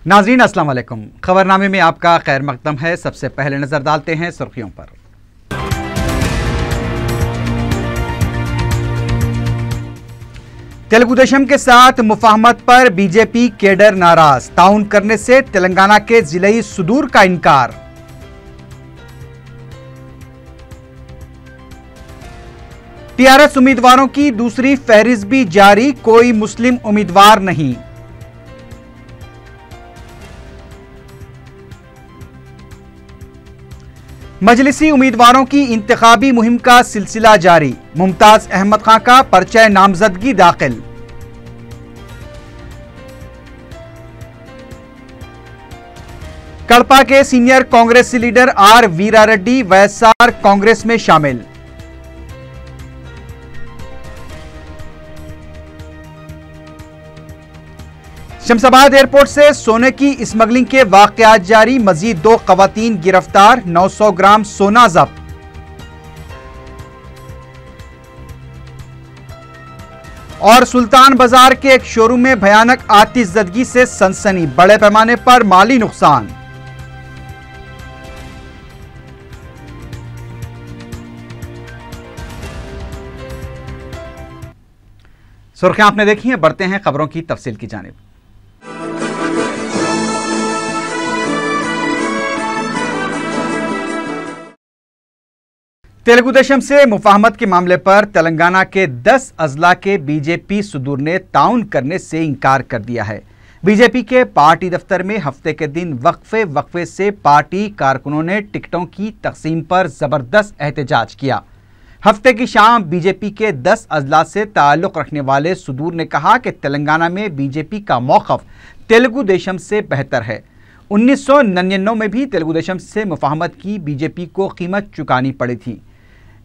नाज़रीन अस्सलाम वालेकुम। खबरनामे में आपका खैर मकदम है। सबसे पहले नजर डालते हैं सुर्खियों पर। तेलुगु देशम के साथ मुफाहमत पर बीजेपी केडर नाराज, ताउन करने से तेलंगाना के जिले सुदूर का इनकार। टीआरएस उम्मीदवारों की दूसरी फहरिस्त भी जारी, कोई मुस्लिम उम्मीदवार नहीं। मजलिसी उम्मीदवारों की इंतखाबी मुहिम का सिलसिला जारी, मुमताज अहमद खां का पर्चा नामजदगी दाखिल। कड़पा के senior Congress leader R Veerareddy YSR Congress में शामिल। शमशाबाद एयरपोर्ट से सोने की स्मगलिंग के वाकयात जारी, मजीद 2 खवातीन गिरफ्तार, 900 ग्राम सोना जब्त। और सुल्तान बाजार के एक शोरूम में भयानक आतिशज़दगी से सनसनी, बड़े पैमाने पर माली नुकसान। सुर्खियां आपने देखी हैं, बढ़ते हैं खबरों की तफसील की जानिब। तेलुगु देशम से मुफाहमत के मामले पर तेलंगाना के 10 अजला के बीजेपी सुदूर ने ताउन करने से इनकार कर दिया है। बीजेपी के पार्टी दफ्तर में हफ्ते के दिन वक्फे से पार्टी कारकुनों ने टिकटों की तकसीम पर जबरदस्त एहतजाज किया। हफ्ते की शाम बीजेपी के 10 अजला से ताल्लुक रखने वाले सुदूर ने कहा कि तेलंगाना में बीजेपी का मौक़िफ़ तेलुगु देशम से बेहतर है। 1999 में भी तेलुगु देशम से मुफाहमत की बीजेपी को कीमत चुकानी पड़ी थी।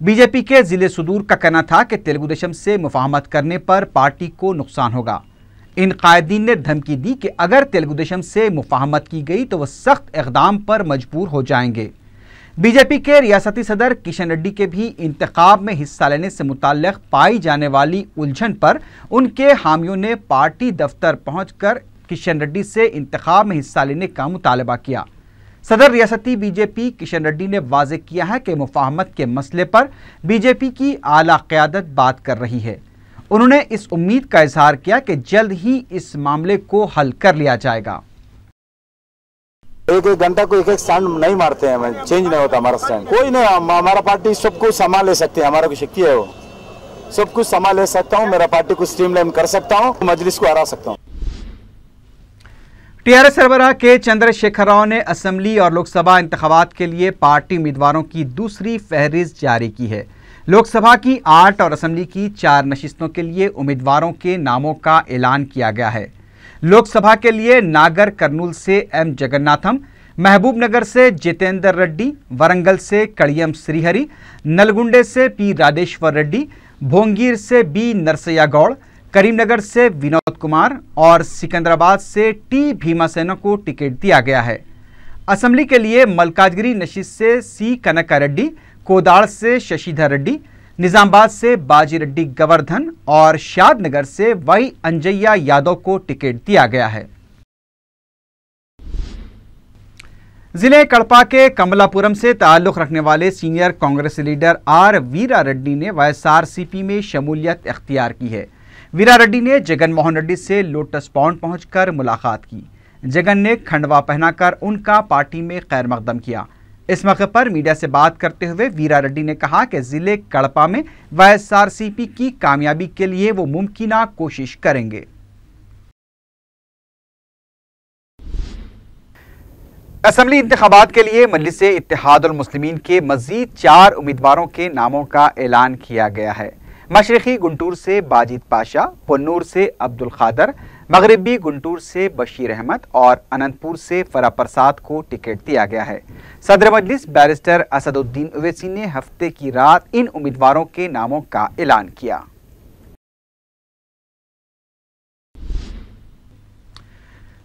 बीजेपी के जिले सुदूर का कहना था कि तेलुगु देशम से मुफाहमत करने पर पार्टी को नुकसान होगा। इन कायदीन ने धमकी दी कि अगर तेलुगु देशम से मुफाहमत की गई तो वह सख्त इक़दाम पर मजबूर हो जाएंगे। बीजेपी के रियासती सदर किशन रेड्डी के भी इंतखाब में हिस्सा लेने से मुताल्लिक़ पाई जाने वाली उलझन पर उनके हामियों ने पार्टी दफ्तर पहुंचकर किशन रेड्डी से इंतखाब में हिस्सा लेने का मुतालबा किया। सदर रियासती बीजेपी किशन रेड्डी ने वाज़ेह किया है कि मुफाहमत के मसले पर बीजेपी की आला क़यादत बात कर रही है। उन्होंने इस उम्मीद का इजहार किया कि जल्द ही इस मामले को हल कर लिया जाएगा। एक घंटा को एक स्टैंड नहीं मारते हैं, चेंज नहीं होता हमारा स्टैंड। कोई नहीं, हमारा पार्टी सब कुछ संभाल ले सकती है, हमारा को शक्ति है, वो सब कुछ संभाल ले सकता हूँ। मेरा पार्टी को स्ट्रीमलाइन कर सकता हूँ, मजलिस को हरा सकता हूँ। टीआरएस सरबराह के चंद्रशेखर राव ने असेंबली और लोकसभा इंतखाबात के लिए पार्टी उम्मीदवारों की दूसरी फहरिस्त जारी की है। लोकसभा की 8 और असेंबली की 4 नशिस्तों के लिए उम्मीदवारों के नामों का ऐलान किया गया है। लोकसभा के लिए नागर कर्नूल से एम जगन्नाथम, महबूब नगर से जितेंद्र रेड्डी, वरंगल से कड़ियम श्रीहरि, नलगुंडे से पी राजेश्वर रेड्डी, भोंगीर से बी नरसैया गौड़, करीमनगर से विनोद कुमार और सिकंदराबाद से टी भीमासेना को टिकट दिया गया है। असेंबली के लिए मलकाजगिरी नशिस्त से सी कनका रेड्डी, कोदाड़ से शशिधर रेड्डी, निजामाबाद से बाजी रेड्डी गवर्धन और शादनगर से वाई अंजैया यादव को टिकट दिया गया है। जिले कड़पा के कमलापुरम से ताल्लुक रखने वाले सीनियर कांग्रेस लीडर आर वीरारेड्डी ने वाईएसआरसीपी में शमूलियत इख्तियार की है। वीरारेड्डी ने जगन मोहन रेड्डी से लोटस पॉन्ड पहुंचकर मुलाकात की। जगन ने खंडवा पहनाकर उनका पार्टी में खैर मकदम किया। इस मौके पर मीडिया से बात करते हुए वीरारेड्डी ने कहा कि जिले कड़पा में वाईएसआरसीपी की कामयाबी के लिए वो मुमकिना कोशिश करेंगे। असेंबली इंतखाबात के लिए मजलिस इत्तेहादुल मुस्लिमीन के मजीद 4 उम्मीदवारों के नामों का ऐलान किया गया है। मशरकी गुंटूर से बाजिद पाशा, पुन्नूर से अब्दुल खादर, मगरबी गुंटूर से बशीर अहमद और अनंतपुर से फरा प्रसाद को टिकट दिया गया है। सदर मजलिस बैरिस्टर असदुद्दीन ओवैसी ने हफ्ते की रात इन उम्मीदवारों के नामों का ऐलान किया।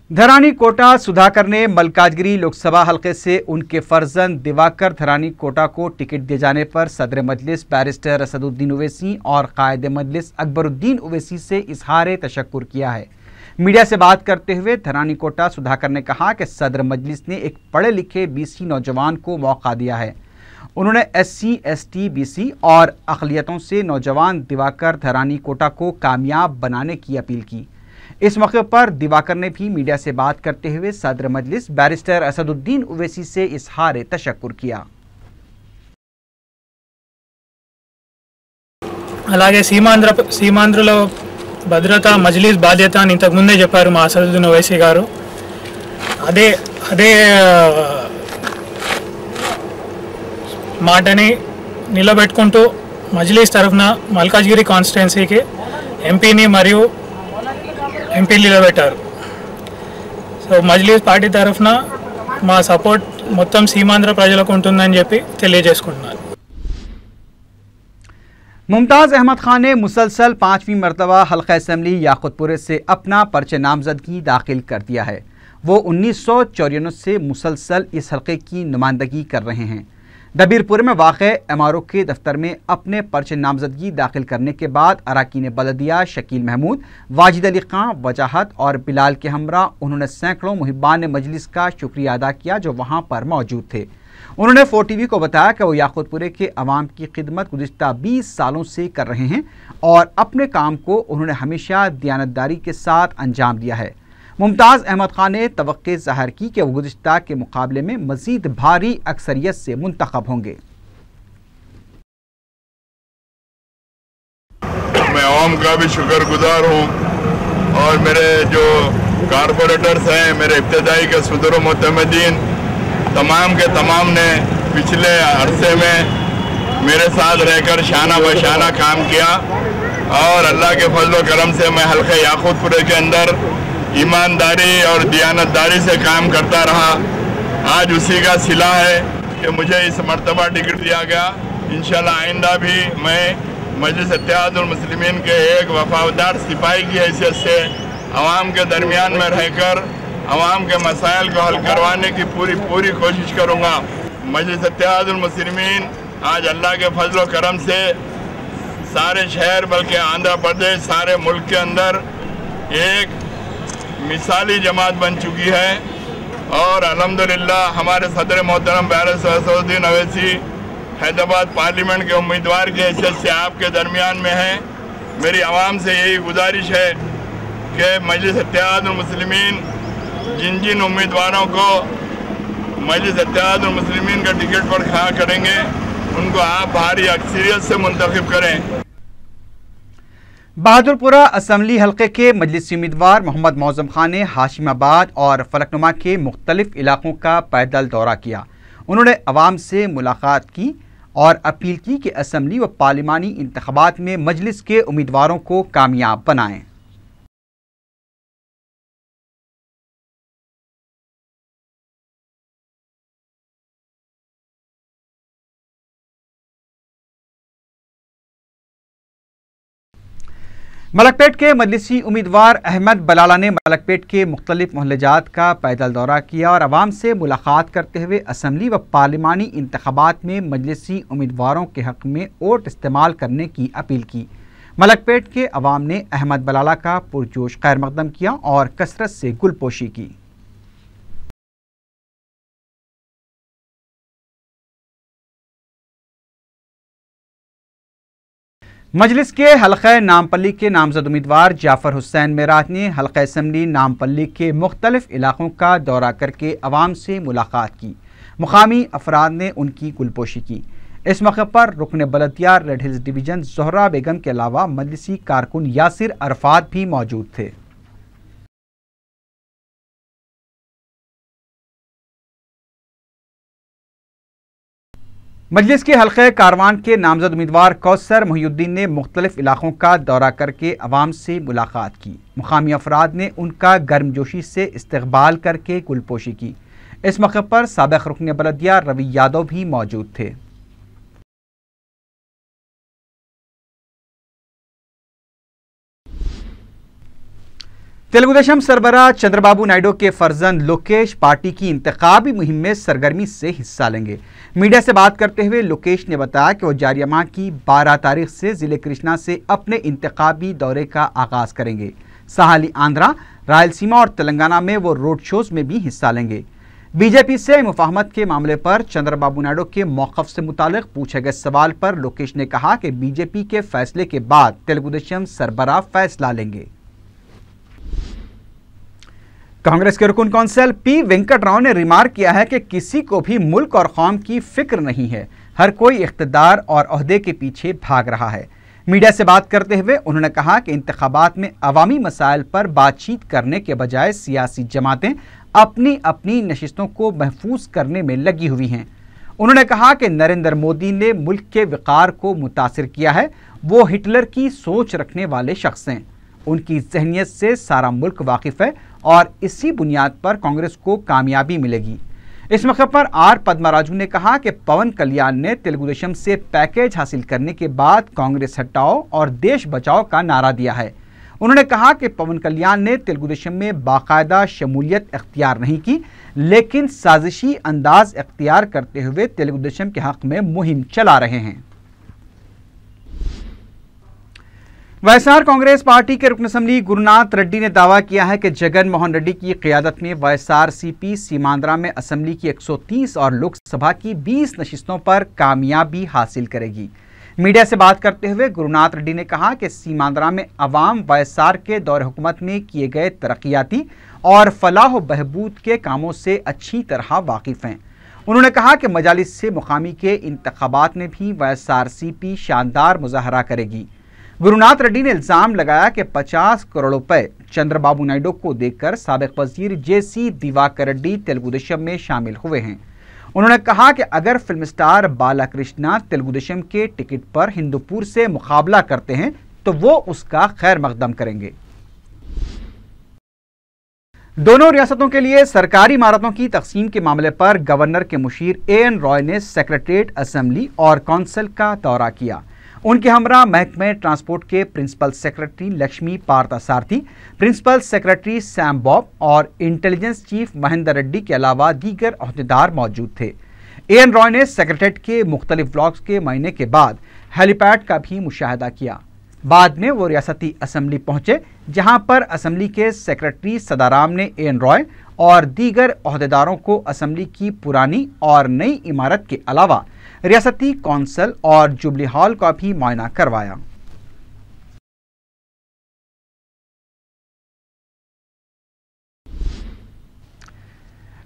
धरानी कोटा सुधाकर ने मलकाजगिरी लोकसभा हलके से उनके फर्जंद दिवाकर धरानी कोटा को टिकट दिए जाने पर सदर मजलिस बैरिस्टर असदुद्दीन ओवैसी और कायद मजलिस अकबरुद्दीन ओवैसी से इजहार तशक्कुर किया है। मीडिया से बात करते हुए धरानी कोटा सुधाकर ने कहा कि सदर मजलिस ने एक पढ़े लिखे BC नौजवान को मौका दिया है। उन्होंने SC, ST, BC और अक़लियतों से नौजवान दिवाकर धरानी कोटा को कामयाब बनाने की अपील की। इस मौके पर दिवाकर ने भी मीडिया से बात करते हुए सदर मजलिस बैरिस्टर असदुद्दीन ओवैसी से इज़हार तशक्कुर किया। అలాగే సీమాంధ్రలో భద్రత మజ్లిస్ బాధ్యత అని ఇంతకుముందే చెప్పారు మా అసదుద్దీన్ ఓవైసీ గారు. అదే మాటని నిలబెట్టుకుంటూ మజ్లిస్ తరఫున మల్కాజ్గిరి కాన్స్టిట్యున్సీకి ఎంపీని మరియు ఎంపీలు నిలబెట్టారు. సో మజ్లిస్ పార్టీ తరఫున మా సపోర్ట్ మొత్తం సీమాంధ్ర ప్రజలకు ఉంటుందని చెప్పి తెలియజేసుకుంటున్నారు. मुमताज़ अहमद खान ने मुसलसल 5वीं मरतबा हल्का असम्बली याकुतपुरे से अपना पर्चे नामजदगी दाखिल कर दिया है। वो 1994 से मुसलसल इस हल्के की नुमाइंदगी कर रहे हैं। दबीरपुर में वाक़े MRO के दफ्तर में अपने पर्चे नामजदगी दाखिल करने के बाद अरकान बलदिया शकील महमूद, वाजिद अली खां, वजाहत और बिलाल के हमरा उन्होंने सैकड़ों मुहिब्बान मजलिस का शुक्रिया अदा किया जो वहाँ पर मौजूद थे। उन्होंने 4TV को बताया कि वो याकुतपुरे के अवाम की खिदमत गुज़िश्ता 20 सालों से कर रहे हैं और अपने काम को उन्होंने हमेशा दयानतदारी के साथ अंजाम दिया है। मुमताज़ अहमद खान ने तवक्के ज़ाहिर की कि वो गुज़िश्ता के मुकाबले में मज़ीद भारी अक्सरियत से मुंतखब होंगे। मैं अवाम का भी शुक्रगुजार हूँ और मेरे जो कारपोरेटर्स हैं, मेरे इब्तदाई के सदर मोतमदीन तमाम के तमाम ने पिछले अरसे में मेरे साथ रहकर शाना बशाना काम किया और अल्लाह के फजल करम से मैं हल्के याकुतपुरे के अंदर ईमानदारी और दियानतदारी से काम करता रहा। आज उसी का सिला है कि मुझे इस मर्तबा टिकट दिया गया। इंशाल्लाह आइंदा भी मैं मजलिस इत्तेहादुल मुस्लिमीन के एक वफादार सिपाही की हैसियत से अवाम के दरमियान में रहकर अवाम के मसाइल को हल करवाने की पूरी कोशिश करूँगा। मजलिस इत्तेहादुल मुस्लिमीन आज अल्लाह के फजल करम से सारे शहर बल्कि आंध्र प्रदेश सारे मुल्क के अंदर एक मिसाली जमात बन चुकी है और अल्हम्दुलिल्लाह हमारे सदर मोहतरम बैरिस्टर असदुद्दीन ओवैसी हैदराबाद पार्लियामेंट के उम्मीदवार की हैसियत से आपके दरमियान में हैं। मेरी आवाम से यही गुजारिश है कि मजलिस इत्तेहादुल मुस्लिमीन जिन उम्मीदवारों को मजलिस इत्तेहादुल मुस्लिमीन का टिकट पर खड़ा करेंगे उनको आप भारी अक्सरियत से मुंतखब करें। बहादुरपुरा असम्बली हल्के के मजलिसी उम्मीदवार मोहम्मद मौज़म खान ने हाशिमाबाद और फलकनुमा के मुख्तलिफ इलाकों का पैदल दौरा किया। उन्होंने अवाम से मुलाकात की और अपील की कि असम्बली व पार्लिमानी इंतखाबात में मजलिस के उम्मीदवारों को कामयाब बनाएं। मलकपेट के मजलिसी उम्मीदवार अहमद बलाला ने मलकपेट के मुख्तलिफ मोहल्लेजात का पैदल दौरा किया और अवाम से मुलाकात करते हुए असम्बली व पार्लिमानी इंतखाबात में मजलिसी उम्मीदवारों के हक़ में वोट इस्तेमाल करने की अपील की। मलकपेट के अवाम ने अहमद बलाला का पुरजोश खैर मकदम किया और कसरत से गुलपोशी की। मजलिस के हल्का नामपल्ली के नामजद उम्मीदवार जाफर हुसैन मेराज ने हल्का असम्बली नामपल्ली के मुख्तलिफ इलाकों का दौरा करके अवाम से मुलाकात की। मुकामी अफराद ने उनकी गुलपोशी की। इस मौके पर रुकन Baldia red hills division Zohra बेगम के अलावा मजलिसी कारकुन यासिर अरफात भी मौजूद थे। मजलिस के हल्के कारवान के नामजद उम्मीदवार कौसर मोहिउद्दीन ने मुख्तलिफ इलाकों का दौरा करके अवाम से मुलाकात की। मुकामी अफराद ने उनका गर्मजोशी से इस्तकबाल करके गुलपोशी की। इस मौके पर साबिक़ रुकन बलदिया रवि यादव भी मौजूद थे। तेलुगुदेशम सरबराह चंद्रबाबू नायडू के फर्जंद लोकेश पार्टी की इंतखाबी मुहिम में सरगर्मी से हिस्सा लेंगे। मीडिया से बात करते हुए लोकेश ने बताया कि वो जारिया माह की 12 तारीख से ज़िले कृष्णा से अपने इंतखाबी दौरे का आगाज़ करेंगे। साहली आंध्रा, रायलसीमा और तेलंगाना में वो रोड शोज में भी हिस्सा लेंगे। बीजेपी से मुफाहमत के मामले पर चंद्रबाबू नायडू के मौक़िफ़ से मुतालिक पूछे गए सवाल पर लोकेश ने कहा कि बीजेपी के फैसले के बाद तेलुगुदेशम सरबराह फैसला लेंगे। कांग्रेस के रुकन कौंसल पी वेंकट राव ने रिमार्क किया है कि किसी को भी मुल्क और कौम की फिक्र नहीं है, हर कोई इख्तिदार और ओहदे के पीछे भाग रहा है। मीडिया से बात करते हुए उन्होंने कहा कि इंतखाबात में अवामी मसाइल पर बातचीत करने के बजाय सियासी जमातें अपनी अपनी नशिस्तों को महफूज करने में लगी हुई हैं। उन्होंने कहा कि नरेंद्र मोदी ने मुल्क के विकार को मुतासिर किया है, वो हिटलर की सोच रखने वाले शख्स हैं। उनकी जहनियत से सारा मुल्क वाकिफ है और इसी बुनियाद पर कांग्रेस को कामयाबी मिलेगी। इस मौके पर आर पद्माराजू ने कहा कि पवन कल्याण ने तेलुगुदेशम से पैकेज हासिल करने के बाद कांग्रेस हटाओ और देश बचाओ का नारा दिया है। उन्होंने कहा कि पवन कल्याण ने तेलुगुदेशम में बाकायदा शमूलियत इख्तियार नहीं की, लेकिन साजिशी अंदाज इख्तियार करते हुए तेलुगुदेशम के हक में मुहिम चला रहे हैं। वाईएसआर कांग्रेस पार्टी के रुकन असम्बली गुरुनाथ रेड्डी ने दावा किया है कि जगन मोहन रेड्डी की क़ियादत में वाईएसआरसीपी सीमांध्रा में असम्बली की 130 और लोकसभा की 20 नशिस्तों पर कामयाबी हासिल करेगी। मीडिया से बात करते हुए गुरुनाथ रेड्डी ने कहा कि सीमांध्रा में अवाम वाईएसआर के दौर हुकूमत में किए गए तरक्याती और फलाह व बहबूद के कामों से अच्छी तरह वाकिफ़ हैं। उन्होंने कहा कि मजालिस से मुकामी के इंतखाबात में भी वाईएसआरसीपी शानदार मुजाहरा करेगी। गुरुनाथ रेड्डी ने इल्ज़ाम लगाया कि 50 करोड़ रुपए चंद्रबाबू नायडू को देकर साबिक वजीर जेसी दिवाकर रेड्डी तेलुगुदेशम में शामिल हुए हैं। उन्होंने कहा कि अगर फिल्म स्टार बालाकृष्णा तेलुगुदेशम के टिकट पर हिंदूपुर से मुकाबला करते हैं तो वो उसका खैर मकदम करेंगे। दोनों रियासतों के लिए सरकारी इमारतों की तकसीम के मामले पर गवर्नर के मुशीर एएन रॉय ने सेक्रेटरीट, असेंबली और कौंसिल का दौरा किया। उनके हमरा महकमे ट्रांसपोर्ट के principal secretary Lakshmi Parthasarathy, principal secretary सैम बॉब और इंटेलिजेंस चीफ महेंद्र रेड्डी के अलावा दीगर अहदेदार मौजूद थे। एएन रॉय ने सेक्रेटरीट के मुख्तलिफ ब्लॉक्स के महीने के बाद हेलीपैड का भी मुशाहिदा किया। बाद में वो रियासती असम्बली पहुंचे, जहां पर असम्बली के सेक्रेटरी सदाराम ने एएन रॉय और दीगर अहदेदारों को असम्बली की पुरानी और नई इमारत के अलावा रियासती कौंसिल और जुबली हॉल का भी मुआयना करवाया।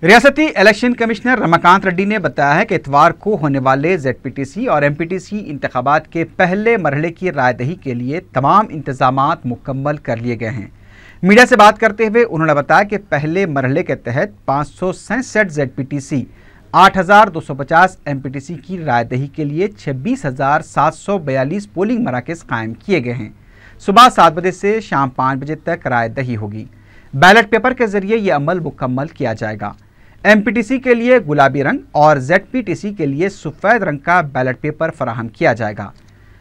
रियासती इलेक्शन कमिश्नर रमाकांत रेड्डी ने बताया है कि इतवार को होने वाले जेडपीटीसी और एमपीटीसी इंतखाबात के पहले मरहले की रायदही के लिए तमाम इंतजामात मुकम्मल कर लिए गए हैं। मीडिया से बात करते हुए उन्होंने बताया कि पहले मरहले के तहत 567 जेडपीटीसी, 8,250 एमपीटीसी की रायदही के लिए 26,742 पोलिंग मराकज़ कायम किए गए हैं। सुबह 7 बजे से शाम 5 बजे तक रायदही होगी। बैलेट पेपर के जरिए यह अमल मुकम्मल किया जाएगा। एमपीटीसी के लिए गुलाबी रंग और जेडपीटीसी के लिए सफ़ेद रंग का बैलेट पेपर फराहम किया जाएगा।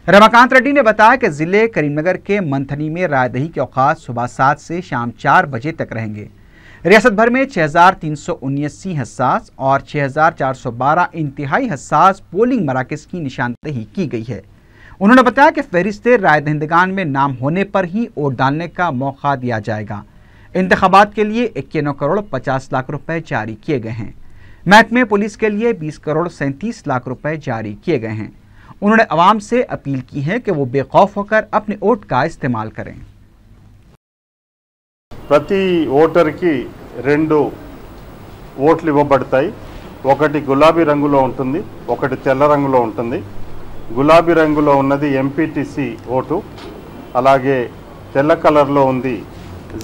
रमाकांत रेड्डी ने बताया कि ज़िले करीमनगर के मंथनी में रायदही के औकात सुबह 7 से शाम 4 बजे तक रहेंगे। रियासत भर में 6,379 हसास और 6,412 इंतहाई हसास पोलिंग मराकज़ की निशानदही की गई है। उन्होंने बताया कि फहरिस्त राय दहिंदगान में नाम होने पर ही वोट डालने का मौका दिया जाएगा। इंतखाबात के लिए 91 करोड़ 50 लाख रुपए जारी किए गए हैं। महकमे पुलिस के लिए 20 करोड़ 37 लाख रुपए जारी किए गए हैं। उन्होंने अवाम से अपील की है कि वो बेखौफ होकर अपने वोट का इस्तेमाल करें। ప్రతి ఓటర్కి 2 ఓట్లు ఇవ్వబడతాయి। ఒకటి గులాబీ రంగులో ఉంటుంది, ఒకటి తెల్ల రంగులో ఉంటుంది। గులాబీ రంగులో ఉన్నది ఎంపీటీసీ ఓటు, అలాగే తెల్ల కలర్లో ఉంది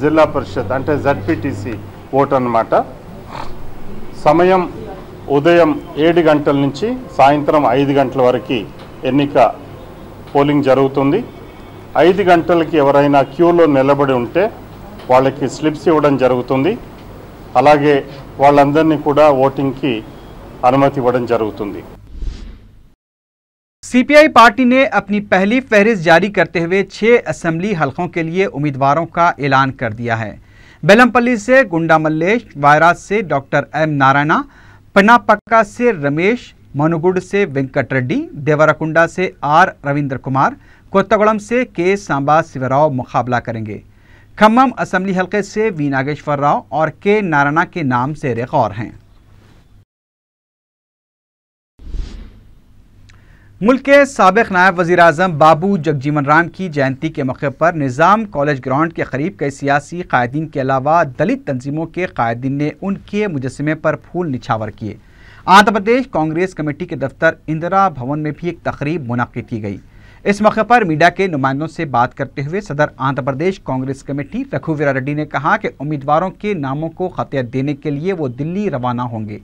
జిల్లా పరిషత్ అంటే జెడ్పీటీసీ ఓటు అన్నమాట। సమయం ఉదయం 7 గంటల నుంచి సాయంత్రం 5 గంటల వరకు ఎన్నిక పోలింగ్ జరుగుతుంది। 5 గంటలకి ఎవరైనా క్యూలో నిలబడి ఉంటే వాళ్ళకి స్లిప్స్ ఇవ్వడం జరుగుతుంది। అలాగే వాళ్ళందరినీ కూడా ఓటింగ్కి అనుమతి ఇవ్వడం జరుగుతుంది। सीपीआई पार्टी ने अपनी पहली फहरिस्त जारी करते हुए 6 असेंबली हलकों के लिए उम्मीदवारों का ऐलान कर दिया है। बेलमपल्ली से गुंडा मल्लेश, वायराज से डॉक्टर एम नारायणा, पन्नापक्का से रमेश, मनुगुड से वेंकट रेड्डी, देवराकुंडा से आर रविंद्र कुमार, कोत्तागुड़म से के सांबा शिवराव मुकाबला करेंगे। खम्मम असेंबली हलके से वी नागेश्वर राव और के नारायणा के नाम ज़ेर गौर हैं। मुल्क के साबिक नायब वज़ीर आज़म बाबू जगजीवन राम की जयंती के मौके पर निज़ाम कॉलेज ग्राउंड के करीब कई सियासी कायदीन के अलावा दलित तंजीमों के कायदीन ने उनके मुजस्समे पर फूल निछावर किए। आंध्र प्रदेश कांग्रेस कमेटी के दफ्तर इंदिरा भवन में भी एक तकरीब मुनक्किद की गई। इस मौके पर मीडिया के नुमाइंदों से बात करते हुए सदर आंध्र प्रदेश कांग्रेस कमेटी रघुवीरा रेड्डी ने कहा कि उम्मीदवारों के नामों को खतियत देने के लिए वो दिल्ली रवाना होंगे।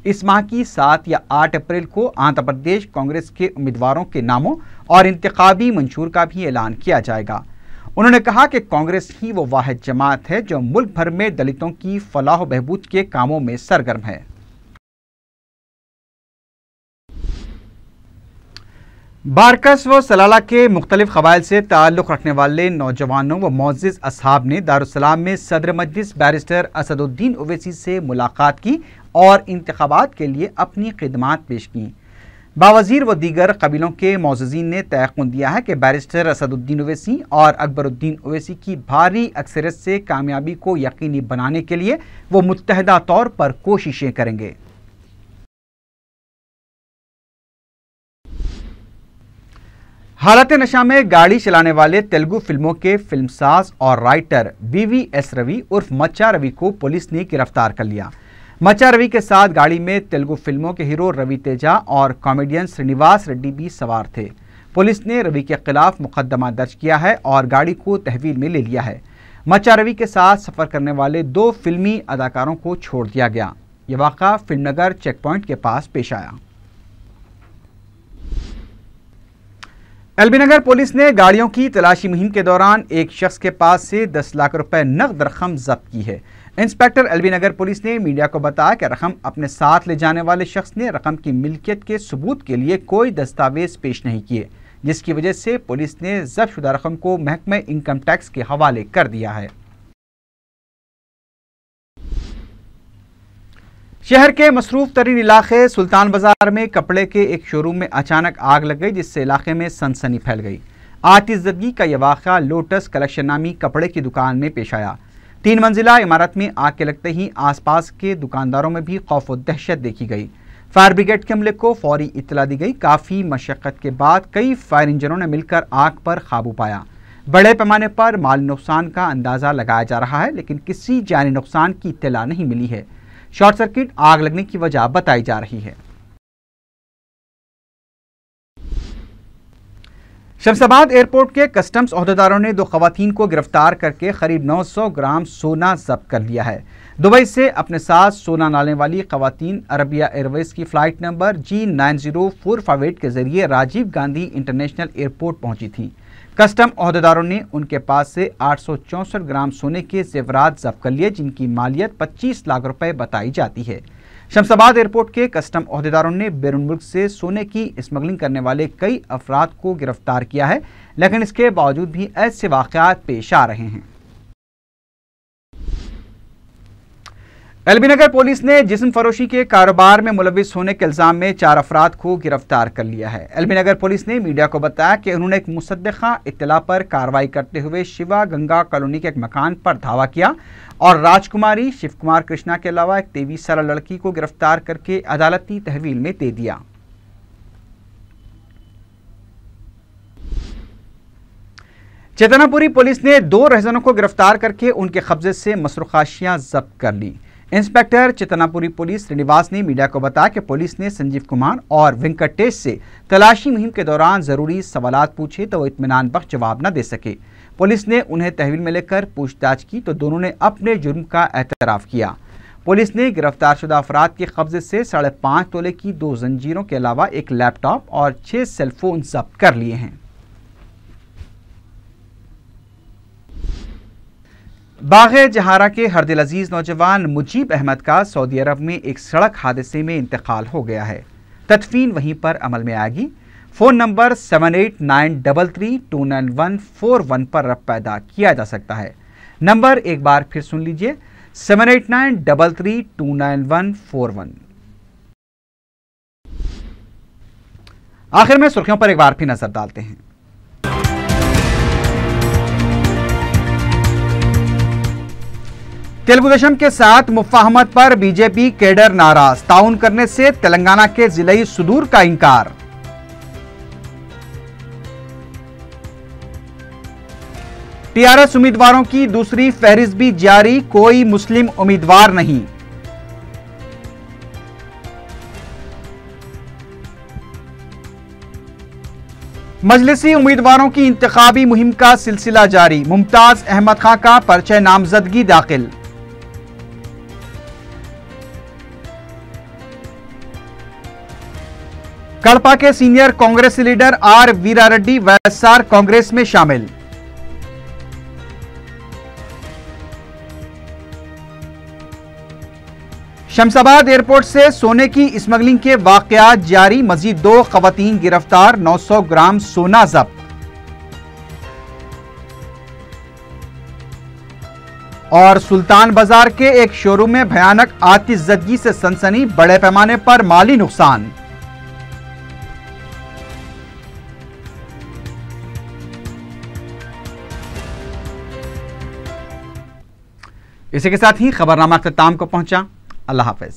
इस माह की 7 या 8 अप्रैल को आंध्र प्रदेश कांग्रेस के उम्मीदवारों के नामों और इंतखाबी मंशूर का भी ऐलान किया जाएगा। उन्होंने कहा कि कांग्रेस ही वो वाहिद जमात है जो मुल्क भर में दलितों की फलाह बहबूद के कामों में सरगर्म है। बारकस व सलाला के मुख्तलिफ क़बाइल से ताल्लुक़ रखने वाले नौजवानों व मोअज़्ज़िज़ असहाब ने दारुस्सलाम में सदर मजलिस बैरिस्टर असदुद्दीन ओवैसी से मुलाकात की और इंतखाबात के लिए अपनी खिदमात पेश की। बावज़ीर व दीगर कबीलों के मोअज़्ज़िज़ीन ने तयक़ुन दिया है कि बैरिस्टर असदुद्दीन ओवैसी और अकबरुद्दीन ओवैसी की भारी अक्सरियत से कामयाबी को यकीनी बनाने के लिए वो मुत्तहदा तौर पर कोशिशें करेंगे। हालत नशा में गाड़ी चलाने वाले तेलुगु फिल्मों के फिल्मसाज और राइटर VVS रवि उर्फ मच्चा रवि को पुलिस ने गिरफ्तार कर लिया। मच्चा रवि के साथ गाड़ी में तेलुगु फिल्मों के हीरो रवि तेजा और कॉमेडियन श्रीनिवास रेड्डी भी सवार थे। पुलिस ने रवि के खिलाफ मुकदमा दर्ज किया है और गाड़ी को तहवील में ले लिया है। मच्चा रवि के साथ सफर करने वाले 2 फिल्मी अदाकारों को छोड़ दिया गया। यह वाक़ा फिल्मनगर चेक पॉइंट के पास पेश आया। एलबी नगर पुलिस ने गाड़ियों की तलाशी मुहिम के दौरान एक शख्स के पास से 10 लाख रुपए नकद रकम जब्त की है। इंस्पेक्टर एलबी नगर पुलिस ने मीडिया को बताया कि रकम अपने साथ ले जाने वाले शख्स ने रकम की मिल्कियत के सबूत के लिए कोई दस्तावेज पेश नहीं किए, जिसकी वजह से पुलिस ने जब्त शुदा रकम को महकमे इनकम टैक्स के हवाले कर दिया है। शहर के मसरूफ तरीन इलाके सुल्तान बाजार में कपड़े के एक शोरूम में अचानक आग लग गई, जिससे इलाके में सनसनी फैल गई। आतिशज़दगी का यह वाक़या लोटस कलेक्शन नामी कपड़े की दुकान में पेश आया। 3 मंजिला इमारत में आग के लगते ही आसपास के दुकानदारों में भी खौफ और दहशत देखी गई। फायर ब्रिगेड के अमले को फौरी इत्तला दी गई। काफ़ी मशक्क़त के बाद कई फायर इंजनों ने मिलकर आग पर काबू पाया। बड़े पैमाने पर माली नुकसान का अंदाज़ा लगाया जा रहा है, लेकिन किसी जानी नुकसान की इत्तला नहीं मिली है। शॉर्ट सर्किट आग लगने की वजह बताई जा रही है। शमशाबाद एयरपोर्ट के कस्टम्स ओहदेदारों ने 2 खवातीन को गिरफ्तार करके करीब 900 ग्राम सोना जब्त कर लिया है। दुबई से अपने साथ सोना लाने वाली खवातीन अरबिया एयरवेज की फ्लाइट नंबर G90458 के जरिए राजीव गांधी इंटरनेशनल एयरपोर्ट पहुंची थी। कस्टम ओहदेदारों ने उनके पास से 864 ग्राम सोने के जेवरात जब्त कर लिए, जिनकी मालियत 25 लाख रुपए बताई जाती है। शमशाबाद एयरपोर्ट के कस्टम ओहदेदारों ने बैरून मुल्क से सोने की स्मगलिंग करने वाले कई अफराद को गिरफ्तार किया है, लेकिन इसके बावजूद भी ऐसे वाक़यात पेश आ रहे हैं। एलबी नगर पुलिस ने जिस्म फरोशी के कारोबार में मुलविस होने के इल्जाम में 4 अफराद को गिरफ्तार कर लिया है। एलबी नगर पुलिस ने मीडिया को बताया कि उन्होंने एक मुसद्दिक़ा इत्तला पर कार्रवाई करते हुए शिवा गंगा कॉलोनी के एक मकान पर धावा किया और राजकुमारी शिव कुमार कृष्णा के अलावा एक 23 साल लड़की को गिरफ्तार करके अदालती तहवील में दे दिया। चेतनापुरी पुलिस ने 2 रहज़नों को गिरफ्तार करके उनके कब्जे से मसरूखाशियां जब्त कर ली। इंस्पेक्टर चेतनापुरी पुलिस श्रीनिवास ने मीडिया को बताया कि पुलिस ने संजीव कुमार और वेंकटेश से तलाशी मुहिम के दौरान जरूरी सवालात पूछे तो वो इत्मीनान बख्श जवाब न दे सके। पुलिस ने उन्हें तहवील में लेकर पूछताछ की तो दोनों ने अपने जुर्म का एतराफ़ किया। पुलिस ने गिरफ्तार शुदा अफराद के कब्जे से 5.5 तोले की 2 जंजीरों के अलावा एक लैपटॉप और 6 सेलफोन जब्त कर लिए हैं। बाग़े जहारा के हरदिल अजीज नौजवान मुजीब अहमद का सऊदी अरब में एक सड़क हादसे में इंतकाल हो गया है। तदफीन वहीं पर अमल में आएगी। फ़ोन नंबर 7893329141 पर रब्त पैदा किया जा सकता है। नंबर एक बार फिर सुन लीजिए, 7893329141। आखिर में सुर्खियों पर एक बार फिर नजर डालते हैं। तेलुगु देशम के साथ मुफाहमत पर बीजेपी कैडर नाराज, ताउन करने से तेलंगाना के जिले सुदूर का इंकार। टीआरएस उम्मीदवारों की दूसरी फहरिस्त भी जारी, कोई मुस्लिम उम्मीदवार नहीं। मजलिसी उम्मीदवारों की इंतखाबी मुहिम का सिलसिला जारी, मुमताज अहमद खां का पर्चे नामजदगी दाखिल। कड़पा के senior Congress leader R Veerareddy YSR Congress में शामिल। शमशाबाद एयरपोर्ट से सोने की स्मगलिंग के वाकयात जारी, मजीद 2 खवातीन गिरफ्तार, 900 ग्राम सोना जब्त। और सुल्तान बाजार के एक शोरूम में भयानक आतिशज़दगी से सनसनी, बड़े पैमाने पर माली नुकसान। इसी के साथ ही खबरनामा अख्ताम को पहुंचा। अल्लाह हाफिज।